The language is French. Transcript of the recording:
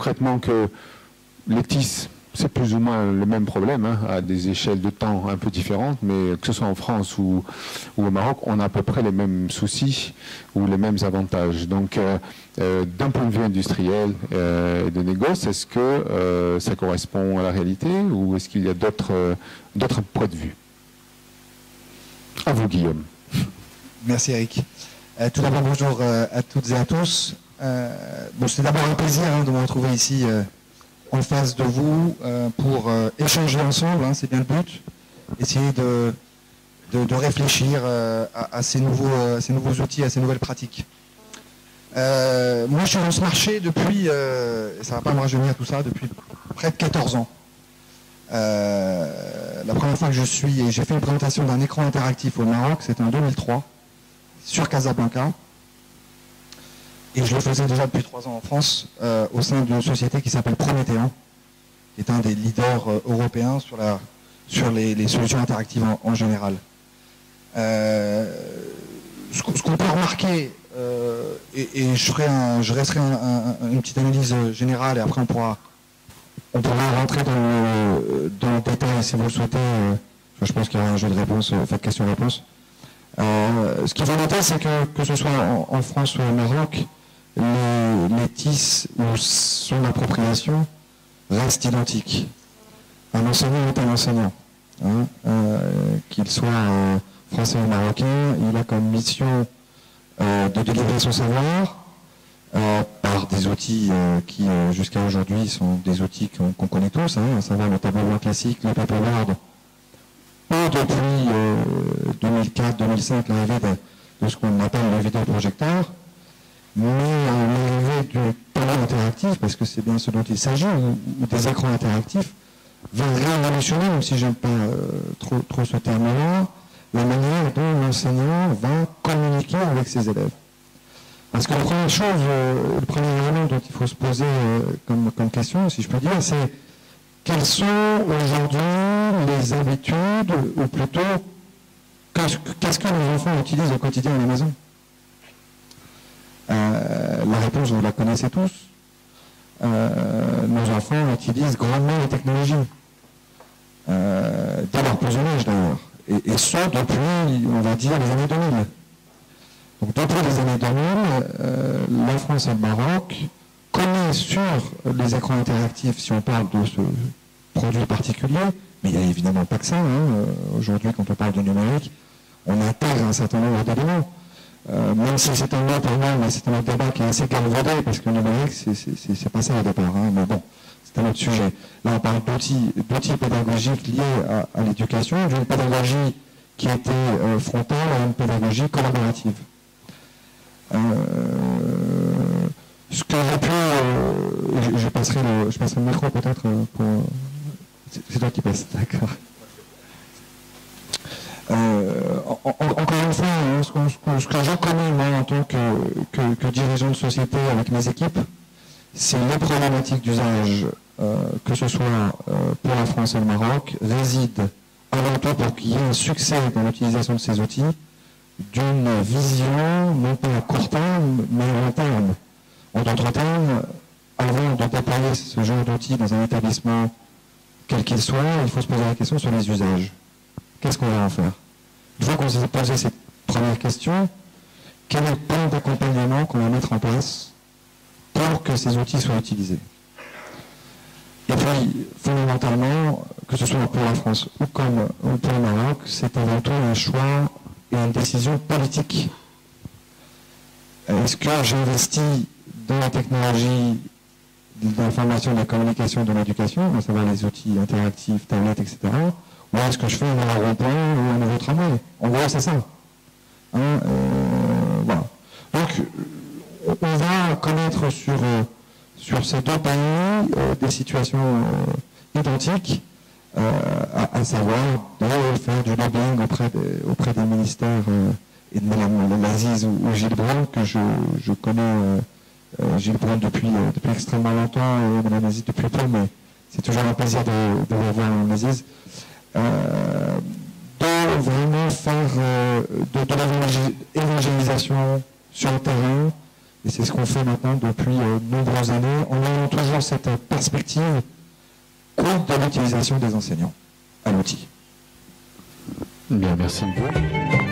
concrètement que Lectis, c'est plus ou moins le même problème, hein, à des échelles de temps un peu différentes, mais que ce soit en France ou au Maroc, on a à peu près les mêmes soucis ou les mêmes avantages. Donc, d'un point de vue industriel et de négoce, est-ce que ça correspond à la réalité ou est-ce qu'il y a d'autres points de vue? À vous, Guillaume. Merci, Eric. Tout d'abord, bonjour à toutes et à tous. Bon, c'est d'abord un plaisir de me retrouver ici en face de vous pour échanger ensemble, hein, c'est bien le but, essayer de réfléchir à ces nouveaux outils, à ces nouvelles pratiques. Moi, je suis dans ce marché depuis, ça ne va pas me rajeunir tout ça, depuis près de 14 ans. La première fois que j'ai fait une présentation d'un écran interactif au Maroc, c'était en 2003, sur Casablanca. Et je le faisais déjà depuis 3 ans en France, au sein d'une société qui s'appelle Prométhéen, qui est un des leaders européens sur les solutions interactives en général. Ce qu'on peut remarquer, et je resterai une petite analyse générale, et après on pourra rentrer dans le détail si vous le souhaitez. Je pense qu'il y aura un jeu de réponse, fait question-réponse. Ce qu'il faut noter, c'est que ce soit en France ou au Maroc, les TIS ou son appropriation restent identiques. Un enseignant est un enseignant. Hein, qu'il soit français ou marocain, il a comme mission de délivrer son savoir par des outils qui jusqu'à aujourd'hui sont des outils qu'on connaît tous, hein, à savoir le tableau blanc classique, le paperboard, ou depuis 2004-2005 l'arrivée de ce qu'on appelle le vidéoprojecteur, mais l'arrivée du tableau interactif, parce que c'est bien ce dont il s'agit, ou des écrans interactifs, va révolutionner, même si j'aime pas trop ce terme-là, la manière dont l'enseignant va communiquer avec ses élèves. Parce que la première chose, le premier élément dont il faut se poser comme question, si je peux dire, c'est quelles sont aujourd'hui les habitudes, ou plutôt, qu'est-ce que nos enfants utilisent au quotidien à la maison? La réponse, vous la connaissez tous. Nos enfants utilisent grandement les technologies, dès leur plus jeune âge d'ailleurs, et ce depuis, on va dire, les années 2000. Donc depuis les années 2000, la France et le Maroc connaissent sur les écrans interactifs, si on parle de ce produit particulier, mais il n'y a évidemment pas que ça. Hein. Aujourd'hui, quand on parle de numérique, on intègre un certain nombre d'éléments. Même si c'est un mot pour moi, mais c'est un autre débat qui est assez galvaudé, parce que le numérique, c'est pas ça au départ, hein, mais bon, c'est un autre sujet. Là, on parle d'outils pédagogiques liés à l'éducation, d'une pédagogie qui était frontale à une pédagogie collaborative. Ce que j'ai pu... je passerai le micro peut-être pour... C'est toi qui passes, d'accord. Encore une fois, ce que je connais moi en tant que dirigeant de société avec mes équipes, c'est les problématiques d'usage, que ce soit pour la France et le Maroc, résident avant tout pour qu'il y ait un succès dans l'utilisation de ces outils, d'une vision, non pas à court terme, mais à long terme. En d'autres termes, avant de déployer ce genre d'outils dans un établissement, quel qu'il soit, il faut se poser la question sur les usages. Qu'est-ce qu'on va en faire? Une fois qu'on s'est posé cette première question, quel est le plan d'accompagnement qu'on va mettre en place pour que ces outils soient utilisés? Et puis, fondamentalement, que ce soit pour la France ou pour le Maroc, c'est avant tout un choix et une décision politique. Est-ce que j'investis dans la technologie de l'information, de la communication, de l'éducation, à savoir les outils interactifs, tablettes, etc., ou est-ce que je fais un nouveau rond-point ou un nouveau tramway? En gros, c'est ça. Hein, voilà. Donc, on va connaître sur ces deux pays des situations identiques, à savoir de faire du lobbying auprès des ministères et de Mme Aziz ou Gilles Brun, que je connais Gilles Brun depuis extrêmement longtemps et Mme Aziz depuis peu, mais c'est toujours un plaisir de revoir Mme Aziz. De vraiment faire de l'évangélisation sur le terrain, Et c'est ce qu'on fait maintenant depuis de nombreuses années, en ayant toujours cette perspective compte de l'utilisation des enseignants à l'outil. Bien, merci beaucoup.